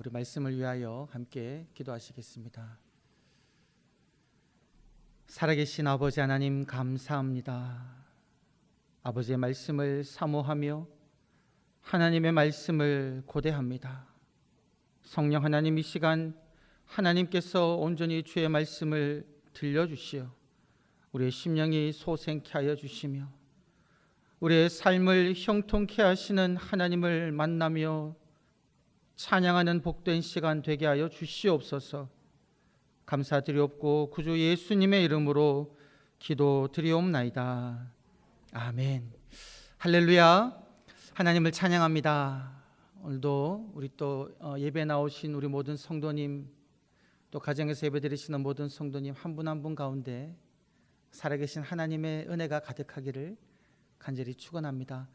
우리 말씀을 위하여 함께 기도하시겠습니다. 살아계신 아버지 하나님 감사합니다. 아버지의 말씀을 사모하며 하나님의 말씀을 고대합니다. 성령 하나님, 이 시간 하나님께서 온전히 주의 말씀을 들려주시어 우리의 심령이 소생케 하여 주시며 우리의 삶을 형통케 하시는 하나님을 만나며 찬양하는 복된 시간 되게 하여 주시옵소서. 감사드리옵고 구주 예수님의 이름으로 기도드리옵나이다. 아멘. 할렐루야. 하나님을 찬양합니다. 오늘도 우리 또 예배 나오신 우리 모든 성도님, 또 가정에서 예배 드리시는 모든 성도님 한 분 한 분 가운데 살아계신 하나님의 은혜가 가득하기를 간절히 축원합니다.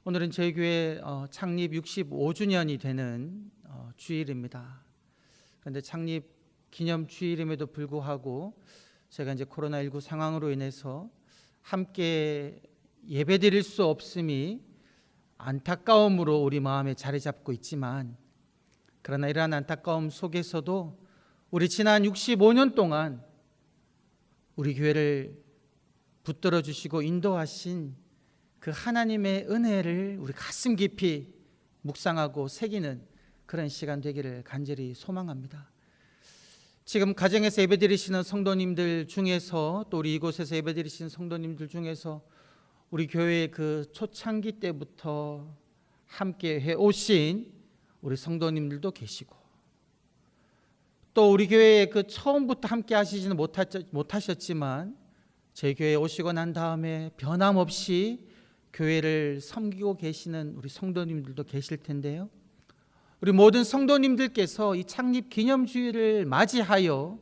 오늘은 저희 교회 창립 65주년이 되는 주일입니다. 그런데 창립 기념 주일임에도 불구하고 제가 이제 코로나19 상황으로 인해서 함께 예배드릴 수 없음이 안타까움으로 우리 마음에 자리 잡고 있지만, 그러나 이러한 안타까움 속에서도 우리 지난 65년 동안 우리 교회를 붙들어 주시고 인도하신 그 하나님의 은혜를 우리 가슴 깊이 묵상하고 새기는 그런 시간 되기를 간절히 소망합니다. 지금 가정에서 예배드리시는 성도님들 중에서, 또 우리 이곳에서 예배드리시는 성도님들 중에서 우리 교회의 그 초창기 때부터 함께 해오신 우리 성도님들도 계시고, 또 우리 교회에 그 처음부터 함께 하시지는 못하셨지만 저희 교회에 오시고 난 다음에 변함없이 교회를 섬기고 계시는 우리 성도님들도 계실 텐데요, 우리 모든 성도님들께서 이 창립 기념주일을 맞이하여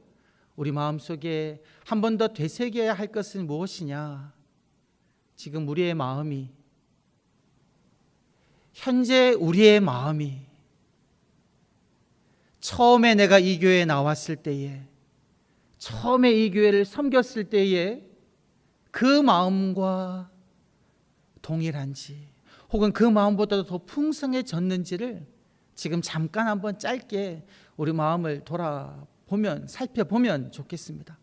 우리 마음속에 한 번 더 되새겨야 할 것은 무엇이냐? 지금 우리의 마음이, 현재 우리의 마음이 처음에 내가 이 교회에 나왔을 때에, 처음에 이 교회를 섬겼을 때에 그 마음과 동일한지, 혹은 그 마음보다도 더 풍성해졌는지를 지금 잠깐 한번 짧게 우리 마음을 돌아보면, 살펴보면 좋겠습니다.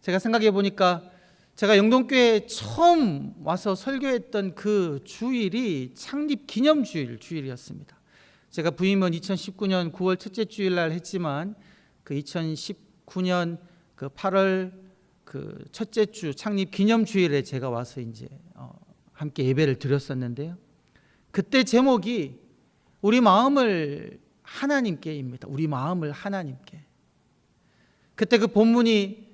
제가 생각해 보니까 제가 영동교회에 처음 와서 설교했던 그 주일이 창립 기념주일이었습니다. 제가 부임은 2019년 9월 첫째 주일날 했지만 그 2019년 그 8월 그 첫째 주 창립 기념주일에 제가 와서 이제 함께 예배를 드렸었는데요, 그때 제목이 우리 마음을 하나님께입니다. 우리 마음을 하나님께. 그때 그 본문이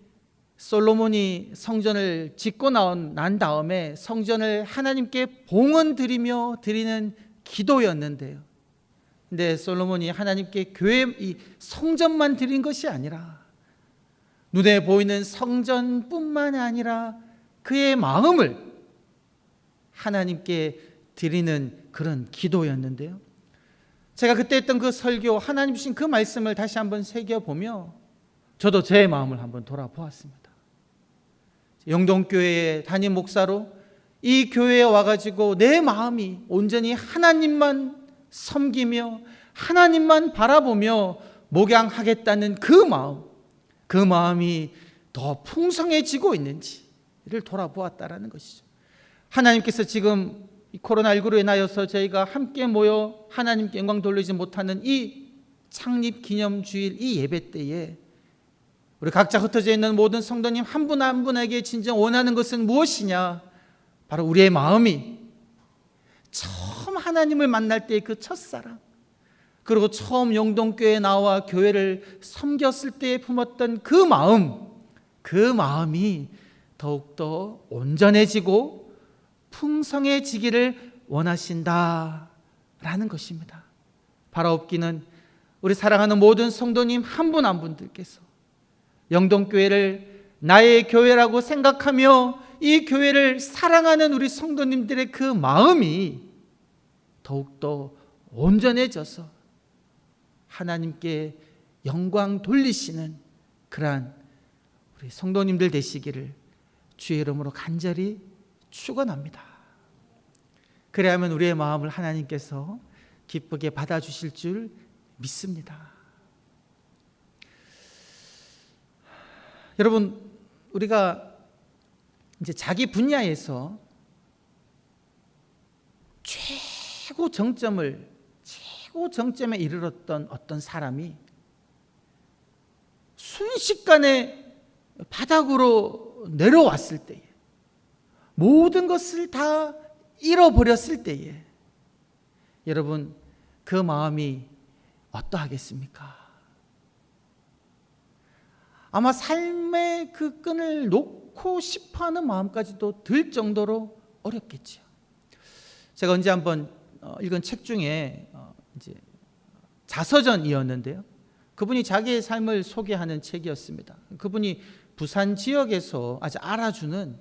솔로몬이 성전을 짓고 난 다음에 성전을 하나님께 봉헌 드리며 드리는 기도였는데요, 근데 솔로몬이 하나님께 교회 이 성전만 드린 것이 아니라 눈에 보이는 성전뿐만 아니라 그의 마음을 하나님께 드리는 그런 기도였는데요, 제가 그때 했던 그 설교, 하나님 주신 그 말씀을 다시 한번 새겨보며 저도 제 마음을 한번 돌아보았습니다. 영동교회의 담임 목사로 이 교회에 와가지고 내 마음이 온전히 하나님만 섬기며 하나님만 바라보며 목양하겠다는 그 마음이 더 풍성해지고 있는지를 돌아보았다라는 것이죠. 하나님께서 지금 코로나19로 인하여서 저희가 함께 모여 하나님께 영광 돌리지 못하는 이 창립 기념주일 이 예배 때에 우리 각자 흩어져 있는 모든 성도님 한 분 한 분에게 진정 원하는 것은 무엇이냐? 바로 우리의 마음이 처음 하나님을 만날 때의 그 첫사랑, 그리고 처음 영동교회에 나와 교회를 섬겼을 때에 품었던 그 마음이 더욱더 온전해지고 풍성해지기를 원하신다라는 것입니다. 바라옵기는 우리 사랑하는 모든 성도님 한 분 한 분들께서 영동교회를 나의 교회라고 생각하며 이 교회를 사랑하는 우리 성도님들의 그 마음이 더욱더 온전해져서 하나님께 영광 돌리시는 그러한 우리 성도님들 되시기를 주의 이름으로 간절히 축원합니다. 그래야만 우리의 마음을 하나님께서 기쁘게 받아주실 줄 믿습니다. 여러분, 우리가 이제 자기 분야에서 최고 정점에 이르렀던 어떤 사람이 순식간에 바닥으로 내려왔을 때에, 모든 것을 다 잃어버렸을 때에 여러분, 그 마음이 어떠하겠습니까? 아마 삶의 그 끈을 놓고 싶어하는 마음까지도 들 정도로 어렵겠지요. 제가 언제 한번 읽은 책 중에 이제 자서전이었는데요. 그분이 자기의 삶을 소개하는 책이었습니다. 그분이 부산 지역에서 아주 알아주는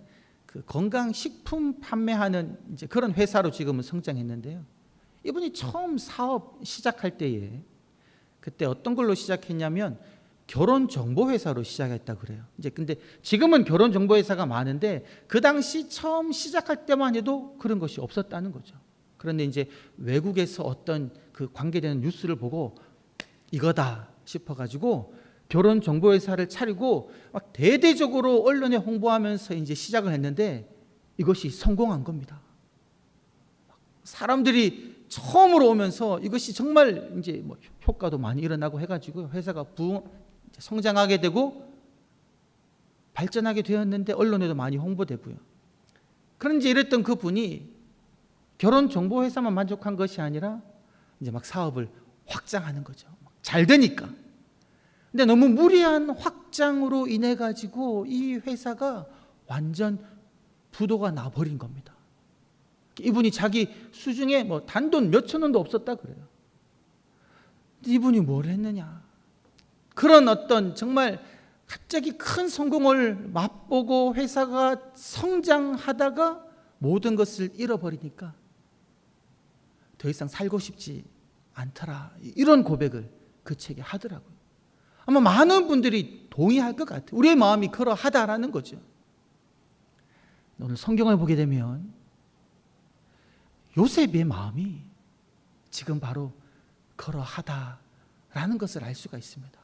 그 건강식품 판매하는 이제 그런 회사로 지금은 성장했는데요. 이분이 처음 사업 시작할 때에 그때 어떤 걸로 시작했냐면 결혼 정보 회사로 시작했다 그래요. 이제 근데 지금은 결혼 정보 회사가 많은데 그 당시 처음 시작할 때만 해도 그런 것이 없었다는 거죠. 그런데 이제 외국에서 어떤 그 관계되는 뉴스를 보고 이거다 싶어가지고 결혼 정보 회사를 차리고 막 대대적으로 언론에 홍보하면서 이제 시작을 했는데 이것이 성공한 겁니다. 사람들이 처음으로 오면서 이것이 정말 이제 뭐 효과도 많이 일어나고 해가지고 회사가 성장하게 되고 발전하게 되었는데 언론에도 많이 홍보되고요. 그런지 이랬던 그 분이 결혼 정보 회사만 만족한 것이 아니라 이제 막 사업을 확장하는 거죠. 잘 되니까. 근데 너무 무리한 확장으로 인해 가지고 이 회사가 완전 부도가 나버린 겁니다. 이분이 자기 수중에 뭐 단돈 몇천 원도 없었다 그래요. 이분이 뭘 했느냐? 그런 어떤 정말 갑자기 큰 성공을 맛보고 회사가 성장하다가 모든 것을 잃어버리니까 더 이상 살고 싶지 않더라. 이런 고백을 그 책에 하더라고요. 아마 많은 분들이 동의할 것 같아요. 우리의 마음이 그러하다라는 거죠. 오늘 성경을 보게 되면 요셉의 마음이 지금 바로 그러하다라는 것을 알 수가 있습니다.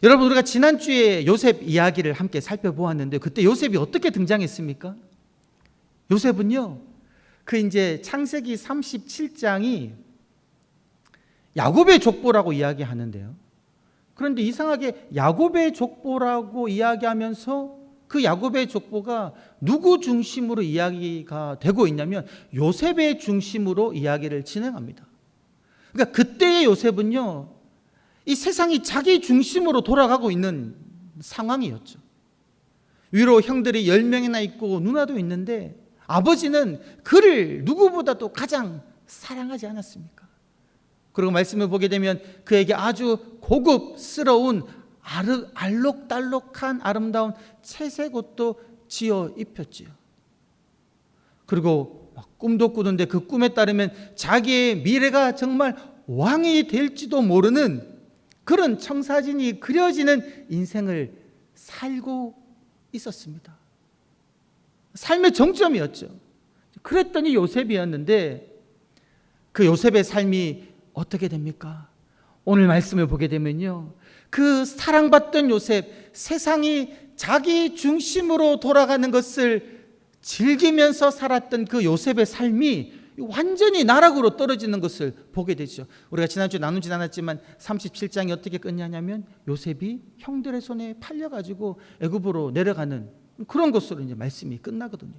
여러분, 우리가 지난주에 요셉 이야기를 함께 살펴보았는데 그때 요셉이 어떻게 등장했습니까? 요셉은요, 그 이제 창세기 37장이 야곱의 족보라고 이야기하는데요. 그런데 이상하게 야곱의 족보라고 이야기하면서 그 야곱의 족보가 누구 중심으로 이야기가 되고 있냐면 요셉의 중심으로 이야기를 진행합니다. 그러니까 그때의 요셉은요, 이 세상이 자기 중심으로 돌아가고 있는 상황이었죠. 위로 형들이 10명이나 있고 누나도 있는데 아버지는 그를 누구보다도 가장 사랑하지 않았습니까? 그리고 말씀을 보게 되면 그에게 아주 고급스러운 알록달록한 아름다운 채색 옷도 지어 입혔지요. 그리고 꿈도 꾸는데 그 꿈에 따르면 자기의 미래가 정말 왕이 될지도 모르는 그런 청사진이 그려지는 인생을 살고 있었습니다. 삶의 정점이었죠. 그랬더니 요셉이었는데 그 요셉의 삶이 어떻게 됩니까? 오늘 말씀을 보게 되면요, 그 사랑받던 요셉, 세상이 자기 중심으로 돌아가는 것을 즐기면서 살았던 그 요셉의 삶이 완전히 나락으로 떨어지는 것을 보게 되죠. 우리가 지난주에 나누진 않았지만 37장이 어떻게 끝나냐면 요셉이 형들의 손에 팔려가지고 애굽으로 내려가는 그런 것으로 이제 말씀이 끝나거든요.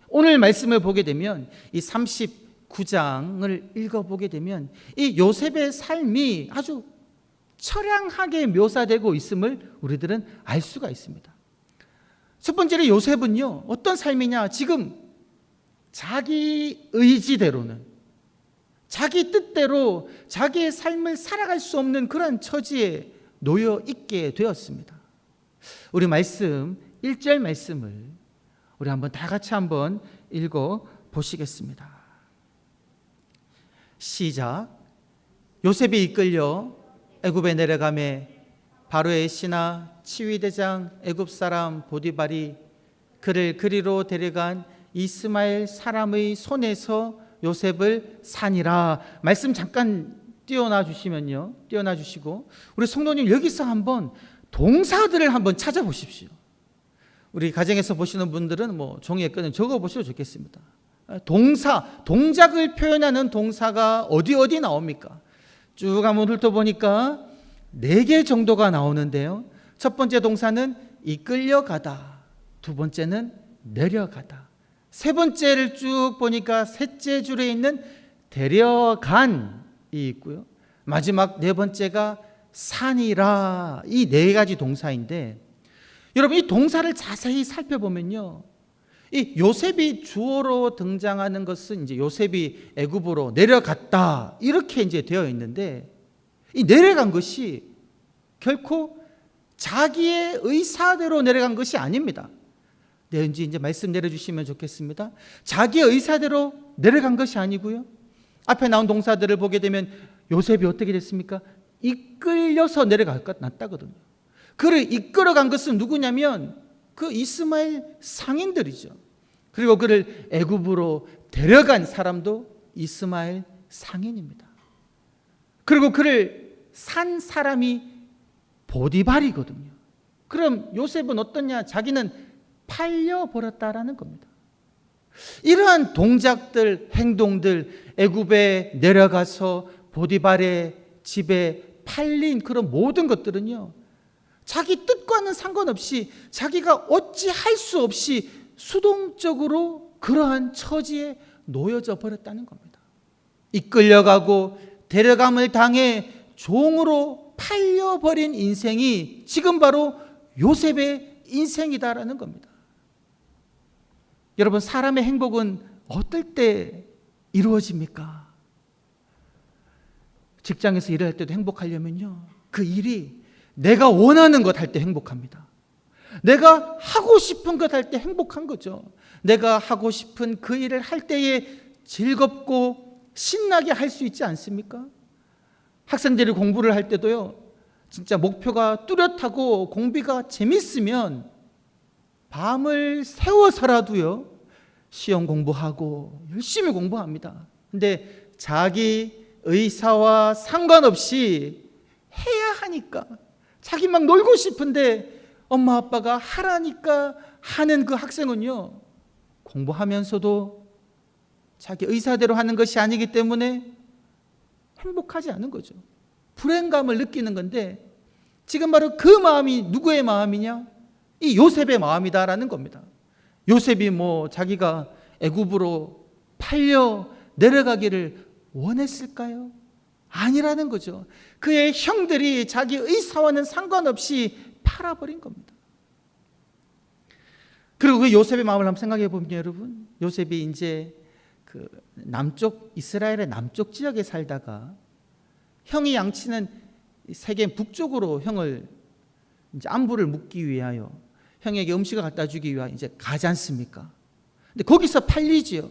오늘 말씀을 보게 되면 이 39장을 읽어보게 되면 이 요셉의 삶이 아주 처량하게 묘사되고 있음을 우리들은 알 수가 있습니다. 첫 번째로 요셉은요, 어떤 삶이냐? 지금 자기 의지대로는, 자기 뜻대로 자기의 삶을 살아갈 수 없는 그런 처지에 놓여 있게 되었습니다. 우리 말씀 1절 말씀을 우리 한번 다 같이 한번 읽어 보시겠습니다. 시작. 요셉이 이끌려 애굽에 내려가매 바로의 신하 치위대장 애굽 사람 보디발이 그를 그리로 데려간 이스마엘 사람의 손에서 요셉을 산이라. 말씀 잠깐 띄워놔 주시고 우리 성도님 여기서 한번 동사들을 한번 찾아보십시오. 우리 가정에서 보시는 분들은 종이에 끄는 적어 보셔도 좋겠습니다. 동작을 표현하는 동사가 어디 나옵니까? 쭉 한번 훑어보니까 4개 정도가 나오는데요. 첫 번째 동사는 이끌려가다, 두 번째는 내려가다, 세 번째를 쭉 보니까 셋째 줄에 있는 데려간이 있고요. 마지막 4번째가 산이라. 이 4가지 동사인데 여러분 이 동사를 자세히 살펴보면요, 이 요셉이 주어로 등장하는 것은 이제 요셉이 애굽으로 내려갔다 이렇게 이제 되어 있는데 이 내려간 것이 결코 자기의 의사대로 내려간 것이 아닙니다. 이제 말씀 내려주시면 좋겠습니다. 자기의 의사대로 내려간 것이 아니고요. 앞에 나온 동사들을 보게 되면 요셉이 어떻게 됐습니까? 이끌려서 내려갔다거든요. 그를 이끌어간 것은 누구냐면 그 이스마엘 상인들이죠. 그리고 그를 애굽으로 데려간 사람도 이스마엘 상인입니다. 그리고 그를 산 사람이 보디발이거든요. 그럼 요셉은 어떠냐? 자기는 팔려버렸다라는 겁니다. 이러한 동작들, 행동들, 애굽에 내려가서 보디발의 집에 팔린 그런 모든 것들은요, 자기 뜻과는 상관없이 자기가 어찌할 수 없이 수동적으로 그러한 처지에 놓여져 버렸다는 겁니다. 이끌려가고 데려감을 당해 종으로 팔려버린 인생이 지금 바로 요셉의 인생이다라는 겁니다. 여러분, 사람의 행복은 어떨 때 이루어집니까? 직장에서 일을 할 때도 행복하려면요, 그 일이 내가 원하는 것 할 때 행복합니다. 내가 하고 싶은 것 할 때 행복한 거죠. 내가 하고 싶은 그 일을 할 때에 즐겁고 신나게 할 수 있지 않습니까? 학생들이 공부를 할 때도요, 진짜 목표가 뚜렷하고 공부가 재밌으면 밤을 새워서라도요 시험 공부하고 열심히 공부합니다. 근데 자기 의사와 상관없이 해야 하니까, 자기 막 놀고 싶은데 엄마 아빠가 하라니까 하는 그 학생은요, 공부하면서도 자기 의사대로 하는 것이 아니기 때문에 행복하지 않은 거죠. 불행감을 느끼는 건데, 지금 바로 그 마음이 누구의 마음이냐? 이 요셉의 마음이다라는 겁니다. 요셉이 자기가 애굽으로 팔려 내려가기를 원했을까요? 아니라는 거죠. 그의 형들이 자기 의사와는 상관없이 팔아버린 겁니다. 그리고 그 요셉의 마음을 한번 생각해 보면, 여러분, 요셉이 이제 그 남쪽, 이스라엘의 남쪽 지역에 살다가 형이 양치는 세겜 북쪽으로 형을 이제 안부를 묻기 위하여 형에게 음식을 갖다 주기 위하여 이제 가지 않습니까? 근데 거기서 팔리지요.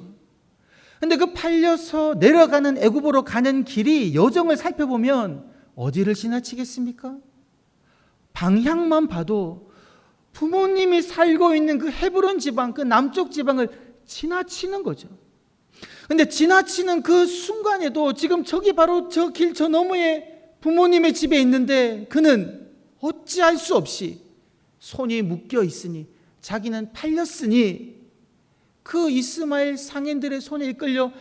근데 그 팔려서 내려가는 애굽으로 가는 길이, 여정을 살펴보면 어디를 지나치겠습니까? 방향만 봐도 부모님이 살고 있는 그 헤브론 지방, 그 남쪽 지방을 지나치는 거죠. 근데 지나치는 그 순간에도 지금 저기 바로 저 길 저 너머에 부모님의 집에 있는데 그는 어찌할 수 없이 손이 묶여 있으니, 자기는 팔렸으니 그 이스마엘 상인들의 손에 이끌려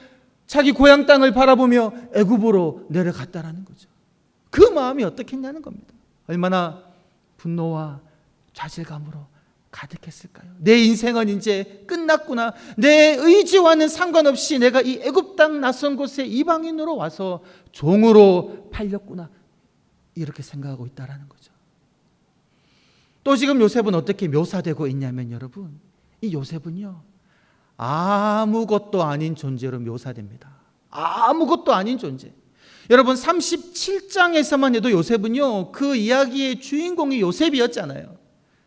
자기 고향 땅을 바라보며 애굽으로 내려갔다라는 거죠. 그 마음이 어떻겠냐는 겁니다. 얼마나 분노와 좌절감으로 가득했을까요? 내 인생은 이제 끝났구나. 내 의지와는 상관없이 내가 이 애굽 땅 낯선 곳에 이방인으로 와서 종으로 팔렸구나. 이렇게 생각하고 있다라는 거죠. 또 지금 요셉은 어떻게 묘사되고 있냐면, 여러분, 이 요셉은요, 아무것도 아닌 존재로 묘사됩니다. 아무것도 아닌 존재. 여러분, 37장에서만 해도 요셉은요, 그 이야기의 주인공이 요셉이었잖아요.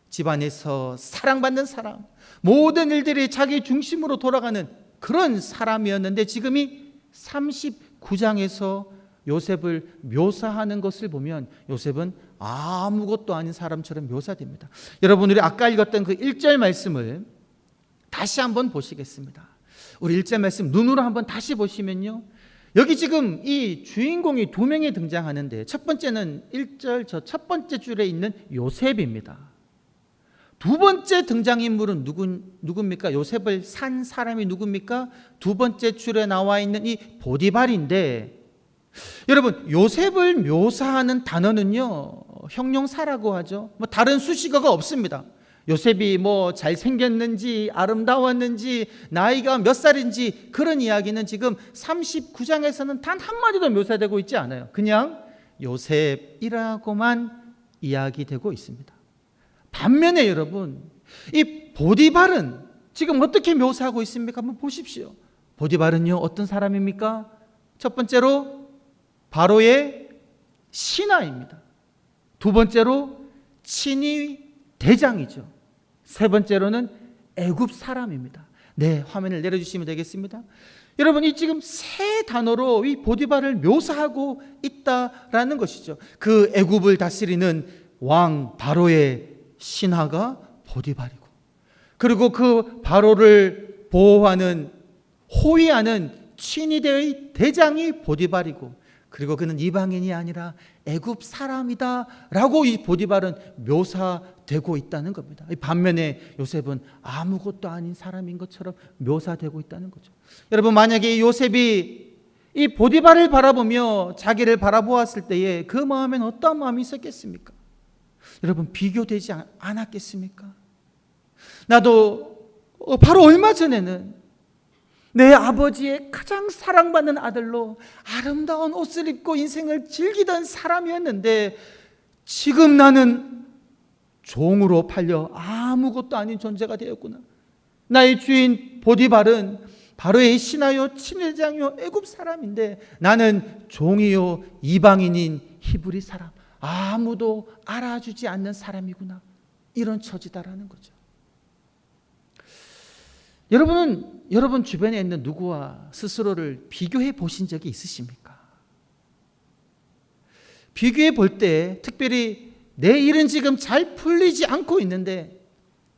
집안에서 사랑받는 사람, 모든 일들이 자기 중심으로 돌아가는 그런 사람이었는데, 지금이 39장에서 요셉을 묘사하는 것을 보면 요셉은 아무것도 아닌 사람처럼 묘사됩니다. 여러분, 우리 아까 읽었던 그 1절 말씀을 다시 한번 보시겠습니다. 우리 1절 말씀 눈으로 한번 다시 보시면요, 여기 지금 이 주인공이 두 명이 등장하는데, 첫 번째는 1절 저 첫 번째 줄에 있는 요셉입니다. 두 번째 등장인물은 누굽니까? 요셉을 산 사람이 누굽니까? 두 번째 줄에 나와 있는 이 보디발인데, 여러분, 요셉을 묘사하는 단어는요, 형용사라고 하죠. 뭐 다른 수식어가 없습니다. 요셉이 뭐 잘생겼는지 아름다웠는지 나이가 몇 살인지 그런 이야기는 지금 39장에서는 단 한마디도 묘사되고 있지 않아요. 그냥 요셉이라고만 이야기되고 있습니다. 반면에 여러분, 이 보디발은 지금 어떻게 묘사하고 있습니까? 한번 보십시오. 보디발은요, 어떤 사람입니까? 첫 번째로 바로의 신하입니다. 두 번째로 친위 대장이죠. 세 번째로는 애굽 사람입니다. 네, 화면을 내려주시면 되겠습니다. 여러분, 이 지금 세 단어로 이 보디발을 묘사하고 있다라는 것이죠. 그 애굽을 다스리는 왕 바로의 신하가 보디발이고, 그리고 그 바로를 보호하는 호위하는 친위대의 대장이 보디발이고, 그리고 그는 이방인이 아니라 애굽 사람이다라고 이 보디발은 묘사되고 있다는 겁니다. 반면에 요셉은 아무것도 아닌 사람인 것처럼 묘사되고 있다는 거죠. 여러분, 만약에 요셉이 이 보디발을 바라보며 자기를 바라보았을 때에 그 마음엔 어떤 마음이 있었겠습니까? 여러분, 비교되지 않았겠습니까? 나도 바로 얼마 전에는 내 아버지의 가장 사랑받는 아들로 아름다운 옷을 입고 인생을 즐기던 사람이었는데, 지금 나는 종으로 팔려 아무것도 아닌 존재가 되었구나. 나의 주인 보디발은 바로의 신하요 친회장이요 애굽 사람인데, 나는 종이요 이방인인 히브리 사람, 아무도 알아주지 않는 사람이구나. 이런 처지다라는 거죠. 여러분은 여러분 주변에 있는 누구와 스스로를 비교해 보신 적이 있으십니까? 비교해 볼 때 특별히 내 일은 지금 잘 풀리지 않고 있는데,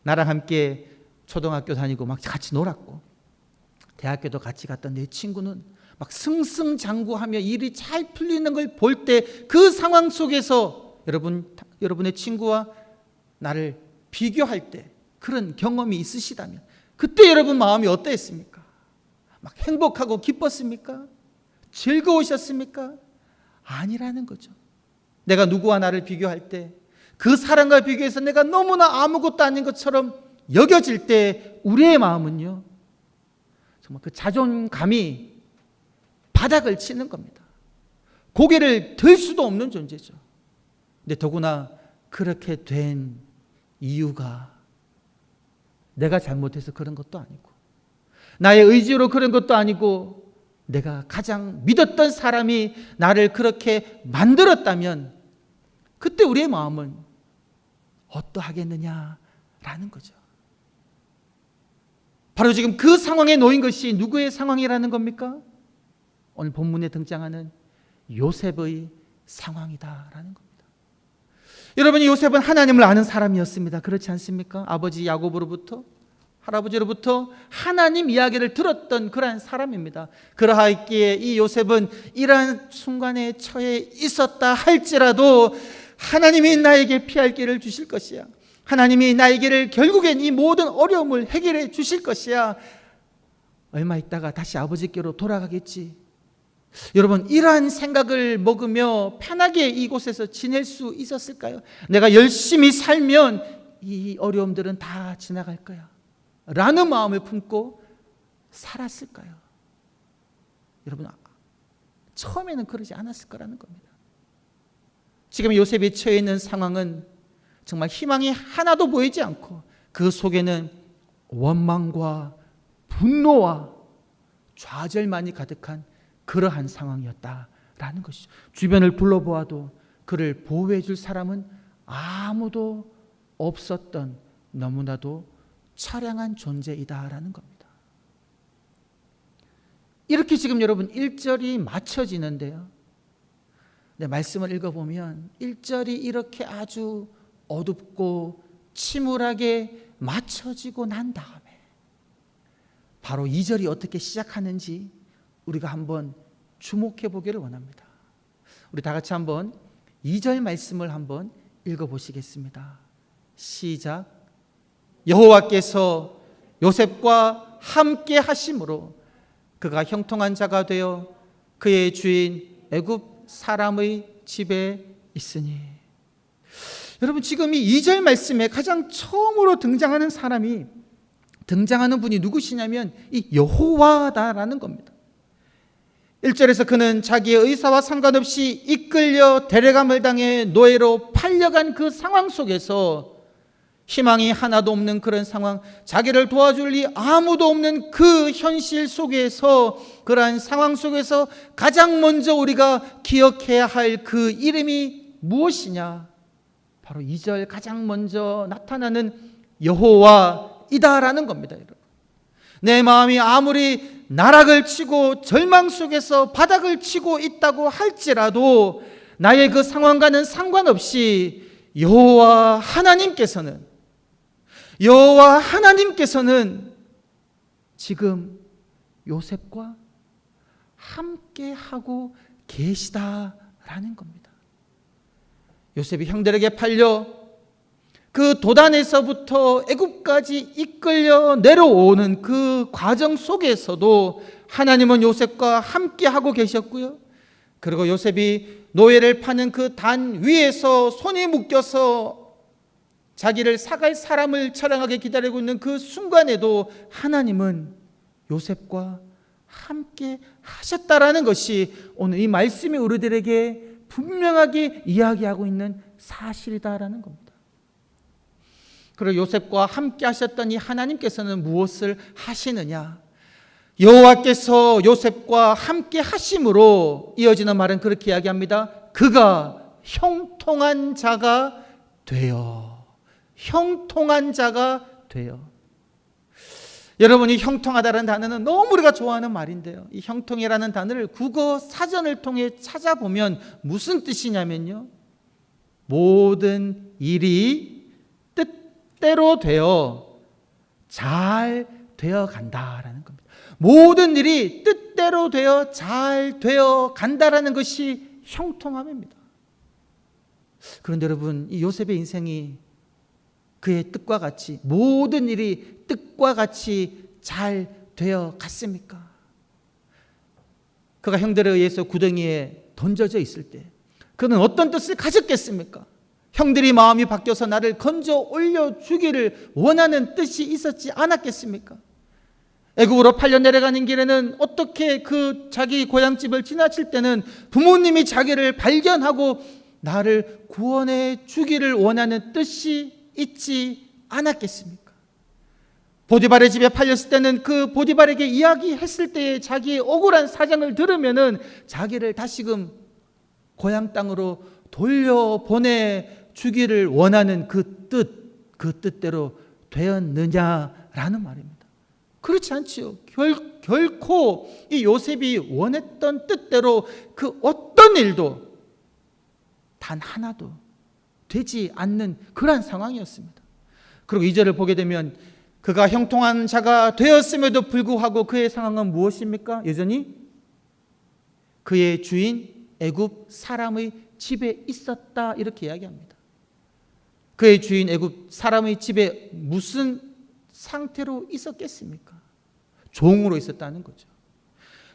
나랑 함께 초등학교 다니고 막 같이 놀았고 대학교도 같이 갔던 내 친구는 막 승승장구하며 일이 잘 풀리는 걸 볼 때, 그 상황 속에서 여러분의 친구와 나를 비교할 때 그런 경험이 있으시다면, 그때 여러분 마음이 어떠했습니까? 막 행복하고 기뻤습니까? 즐거우셨습니까? 아니라는 거죠. 내가 누구와 나를 비교할 때, 그 사람과 비교해서 내가 너무나 아무것도 아닌 것처럼 여겨질 때 우리의 마음은요, 정말 그 자존감이 바닥을 치는 겁니다. 고개를 들 수도 없는 존재죠. 근데 더구나 그렇게 된 이유가 내가 잘못해서 그런 것도 아니고, 나의 의지로 그런 것도 아니고, 내가 가장 믿었던 사람이 나를 그렇게 만들었다면 그때 우리의 마음은 어떠하겠느냐라는 거죠. 바로 지금 그 상황에 놓인 것이 누구의 상황이라는 겁니까? 오늘 본문에 등장하는 요셉의 상황이다라는 겁니다. 여러분이 요셉은 하나님을 아는 사람이었습니다. 그렇지 않습니까? 아버지 야곱으로부터, 할아버지로부터 하나님 이야기를 들었던 그러한 사람입니다. 그러하기에 이 요셉은 이러한 순간에 처해 있었다 할지라도 하나님이 나에게 피할 길을 주실 것이야, 하나님이 나에게를 결국엔 이 모든 어려움을 해결해 주실 것이야, 얼마 있다가 다시 아버지께로 돌아가겠지, 여러분, 이러한 생각을 먹으며 편하게 이곳에서 지낼 수 있었을까요? 내가 열심히 살면 이 어려움들은 다 지나갈 거야 라는 마음을 품고 살았을까요? 여러분, 처음에는 그러지 않았을 거라는 겁니다. 지금 요셉이 처해 있는 상황은 정말 희망이 하나도 보이지 않고, 그 속에는 원망과 분노와 좌절만이 가득한 그러한 상황이었다라는 것이죠. 주변을 둘러보아도 그를 보호해 줄 사람은 아무도 없었던 너무나도 처량한 존재이다라는 겁니다. 이렇게 지금 여러분 1절이 맞춰지는데요, 네, 말씀을 읽어보면 1절이 이렇게 아주 어둡고 침울하게 맞춰지고 난 다음에 바로 2절이 어떻게 시작하는지 우리가 한번 주목해 보기를 원합니다. 우리 다 같이 한번 2절 말씀을 한번 읽어보시겠습니다. 시작. 여호와께서 요셉과 함께 하심으로 그가 형통한 자가 되어 그의 주인 애굽 사람의 집에 있으니. 여러분, 지금 이 2절 말씀에 가장 처음으로 등장하는 분이 누구시냐면 이 여호와다라는 겁니다. 1절에서 그는 자기의 의사와 상관없이 이끌려 데려감을 당해 노예로 팔려간 그 상황 속에서 희망이 하나도 없는 그런 상황, 자기를 도와줄 리 아무도 없는 그 현실 속에서, 그러한 상황 속에서 가장 먼저 우리가 기억해야 할 그 이름이 무엇이냐? 바로 2절 가장 먼저 나타나는 여호와이다라는 겁니다. 여러분, 내 마음이 아무리 나락을 치고 절망 속에서 바닥을 치고 있다고 할지라도 나의 그 상황과는 상관없이 여호와 하나님께서는 지금 요셉과 함께 하고 계시다라는 겁니다. 요셉이 형들에게 팔려 그 도단에서부터 애굽까지 이끌려 내려오는 그 과정 속에서도 하나님은 요셉과 함께 하고 계셨고요. 그리고 요셉이 노예를 파는 그 단 위에서 손이 묶여서 자기를 사갈 사람을 처량하게 기다리고 있는 그 순간에도 하나님은 요셉과 함께 하셨다라는 것이 오늘 이 말씀이 우리들에게 분명하게 이야기하고 있는 사실이다라는 겁니다. 그리고 요셉과 함께 하셨던 이 하나님께서는 무엇을 하시느냐? 여호와께서 요셉과 함께 하심으로 이어지는 말은 그렇게 이야기합니다. 그가 형통한 자가 되어. 형통한 자가 되어. 여러분이 형통하다라는 단어는 너무 우리가 좋아하는 말인데요, 이 형통이라는 단어를 국어 사전을 통해 찾아보면 무슨 뜻이냐면요, 모든 일이 뜻대로 되어 잘 되어 간다라는 겁니다. 모든 일이 뜻대로 되어 잘 되어 간다라는 것이 형통함입니다. 그런데 여러분, 이 요셉의 인생이 그의 뜻과 같이, 모든 일이 뜻과 같이 잘 되어 갔습니까? 그가 형들에 의해서 구덩이에 던져져 있을 때 그는 어떤 뜻을 가졌겠습니까? 형들이 마음이 바뀌어서 나를 건져 올려주기를 원하는 뜻이 있었지 않았겠습니까? 애굽으로 팔려 내려가는 길에는 어떻게 그 자기 고향집을 지나칠 때는 부모님이 자기를 발견하고 나를 구원해 주기를 원하는 뜻이 있지 않았겠습니까? 보디발의 집에 팔렸을 때는 그 보디발에게 이야기했을 때의 자기의 억울한 사정을 들으면은 자기를 다시금 고향 땅으로 돌려보내 주기를 원하는 그 뜻대로 되었느냐라는 말입니다. 그렇지 않지요. 결코 이 요셉이 원했던 뜻대로 그 어떤 일도 단 하나도 되지 않는 그러한 상황이었습니다. 그리고 2절을 보게 되면 그가 형통한 자가 되었음에도 불구하고 그의 상황은 무엇입니까? 여전히 그의 주인 애굽 사람의 집에 있었다, 이렇게 이야기합니다. 그의 주인 애굽 사람의 집에 무슨 상태로 있었겠습니까? 종으로 있었다는 거죠.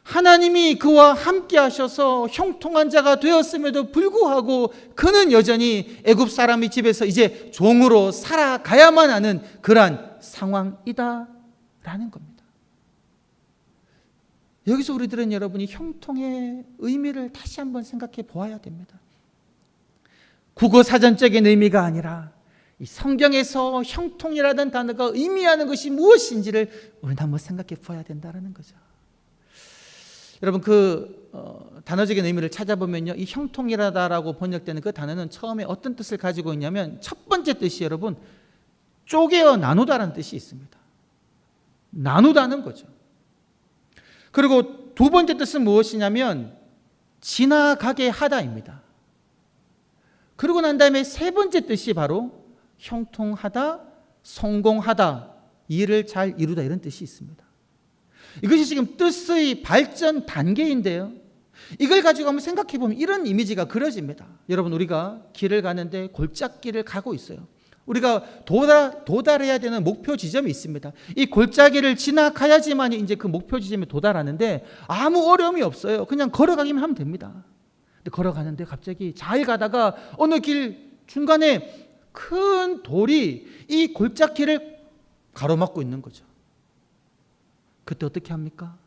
하나님이 그와 함께 하셔서 형통한 자가 되었음에도 불구하고 그는 여전히 애굽 사람의 집에서 이제 종으로 살아가야만 하는 그러한 상황이다라는 겁니다. 여기서 우리들은 여러분이 형통의 의미를 다시 한번 생각해 보아야 됩니다. 국어 사전적인 의미가 아니라 이 성경에서 형통이라는 단어가 의미하는 것이 무엇인지를 우리는 한번 생각해 보아야 된다는 거죠. 여러분, 단어적인 의미를 찾아보면요, 이 형통이라다라고 번역되는 그 단어는 처음에 어떤 뜻을 가지고 있냐면, 첫 번째 뜻이 여러분 쪼개어 나누다라는 뜻이 있습니다. 나누다는 거죠. 그리고 두 번째 뜻은 무엇이냐면 지나가게 하다입니다. 그러고 난 다음에 세 번째 뜻이 바로 형통하다, 성공하다, 일을 잘 이루다, 이런 뜻이 있습니다. 이것이 지금 뜻의 발전 단계인데요, 이걸 가지고 한번 생각해 보면 이런 이미지가 그려집니다. 여러분, 우리가 길을 가는데 골짜기를 가고 있어요. 우리가 도달해야 되는 목표 지점이 있습니다. 이 골짜기를 지나가야지만 이제 그 목표 지점에 도달하는데 아무 어려움이 없어요. 그냥 걸어가기만 하면 됩니다. 근데 걸어가는데 갑자기 잘 가다가 어느 길 중간에 큰 돌이 이 골짜기를 가로막고 있는 거죠. 그때 어떻게 합니까?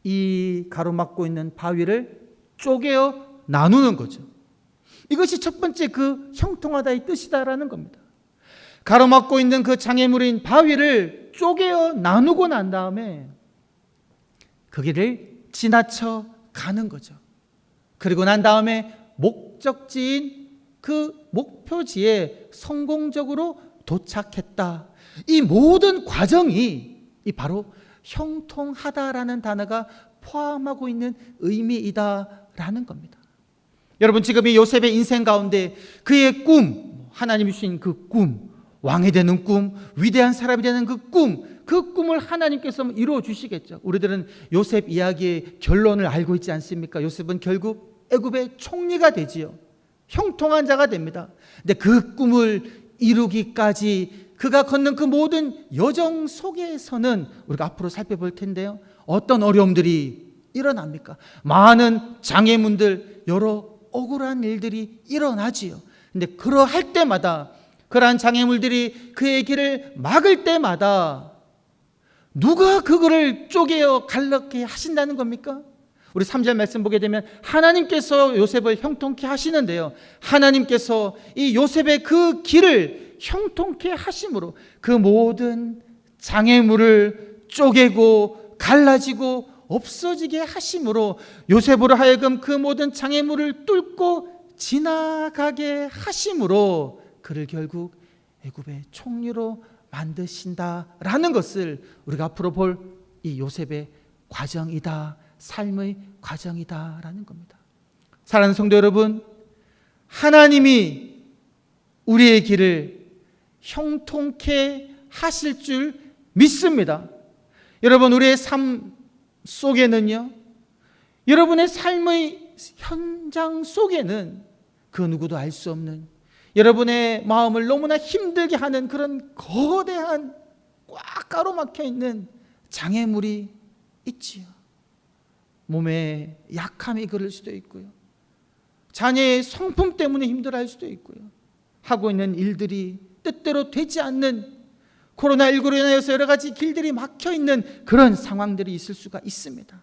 이 가로막고 있는 바위를 쪼개어 나누는 거죠. 이것이 첫 번째 그 형통하다의 뜻이다라는 겁니다. 가로막고 있는 그 장애물인 바위를 쪼개어 나누고 난 다음에 그 길을 지나쳐 가는 거죠. 그리고 난 다음에 목적지인 그 목표지에 성공적으로 도착했다. 이 모든 과정이 이 바로 형통하다라는 단어가 포함하고 있는 의미이다라는 겁니다. 여러분, 지금 이 요셉의 인생 가운데 그의 꿈, 하나님이 주신 그 꿈, 왕이 되는 꿈, 위대한 사람이 되는 그 꿈을 하나님께서 이루어 주시겠죠. 우리들은 요셉 이야기의 결론을 알고 있지 않습니까? 요셉은 결국 애굽의 총리가 되지요. 형통한 자가 됩니다. 근데 그 꿈을 이루기까지 그가 걷는 그 모든 여정 속에서는 우리가 앞으로 살펴볼 텐데요, 어떤 어려움들이 일어납니까? 많은 장애물들, 여러 억울한 일들이 일어나지요. 근데 그러할 때마다, 그러한 장애물들이 그의 길을 막을 때마다 누가 그거를 쪼개어 갈라게 하신다는 겁니까? 우리 3절 말씀 보게 되면 하나님께서 요셉을 형통케 하시는데요, 하나님께서 이 요셉의 그 길을 형통케 하심으로 그 모든 장애물을 쪼개고 갈라지고 없어지게 하심으로 요셉으로 하여금 그 모든 장애물을 뚫고 지나가게 하심으로 그를 결국 애굽의 총리로 만드신다라는 것을 우리가 앞으로 볼 이 요셉의 과정이다, 삶의 과정이다라는 겁니다. 사랑하는 성도 여러분, 하나님이 우리의 길을 형통케 하실 줄 믿습니다. 여러분, 우리의 삶 속에는요, 여러분의 삶의 현장 속에는 그 누구도 알 수 없는, 여러분의 마음을 너무나 힘들게 하는 그런 거대한 꽉 가로막혀 있는 장애물이 있지요. 몸에 약함이 그럴 수도 있고요, 자녀의 성품 때문에 힘들어할 수도 있고요, 하고 있는 일들이 뜻대로 되지 않는, 코로나19로 인하여서 여러 가지 길들이 막혀 있는 그런 상황들이 있을 수가 있습니다.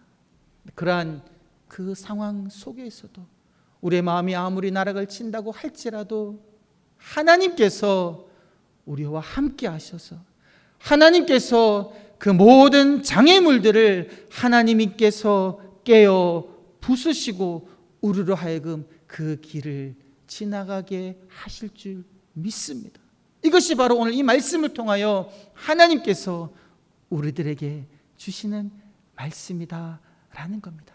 그러한 그 상황 속에서도 우리의 마음이 아무리 나락을 친다고 할지라도 하나님께서 우리와 함께 하셔서, 하나님께서 그 모든 장애물들을 하나님께서 깨어 부수시고 우리로 하여금 그 길을 지나가게 하실 줄 믿습니다. 이것이 바로 오늘 이 말씀을 통하여 하나님께서 우리들에게 주시는 말씀이다라는 겁니다.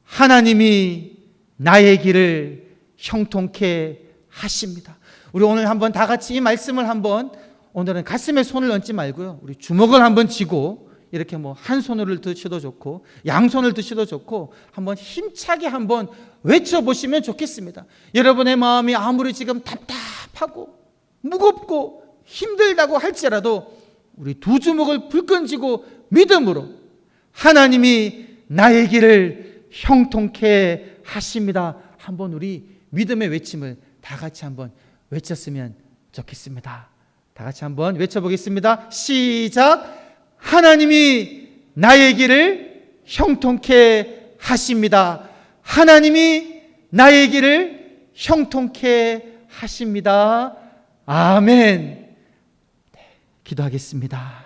하나님이 나의 길을 형통케 하십니다. 우리 오늘 한번 다 같이 이 말씀을 한번, 오늘은 가슴에 손을 얹지 말고요, 우리 주먹을 한번 쥐고 이렇게 뭐 한 손을 드셔도 좋고 양손을 드셔도 좋고 한번 힘차게 한번 외쳐보시면 좋겠습니다. 여러분의 마음이 아무리 지금 답답하고 무겁고 힘들다고 할지라도 우리 두 주먹을 불끈 쥐고 믿음으로 하나님이 나의 길을 형통케 하십니다, 한번 우리 믿음의 외침을 다 같이 한번 외쳤으면 좋겠습니다. 다 같이 한번 외쳐보겠습니다. 시작. 하나님이 나의 길을 형통케 하십니다. 하나님이 나의 길을 형통케 하십니다. 아멘. 기도하겠습니다.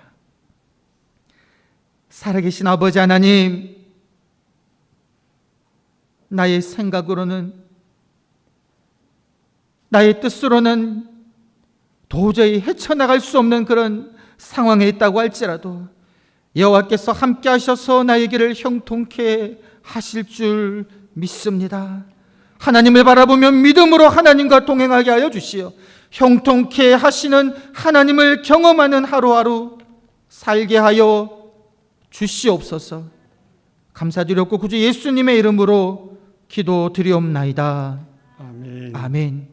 살아계신 아버지 하나님, 나의 생각으로는, 나의 뜻으로는 도저히 헤쳐나갈 수 없는 그런 상황에 있다고 할지라도 여호와께서 함께 하셔서 나의 길을 형통케 하실 줄 믿습니다. 하나님을 바라보며 믿음으로 하나님과 동행하게 하여 주시어 형통케 하시는 하나님을 경험하는 하루하루 살게 하여 주시옵소서. 감사드렸고 구주 예수님의 이름으로 기도드리옵나이다. 아멘. 아멘.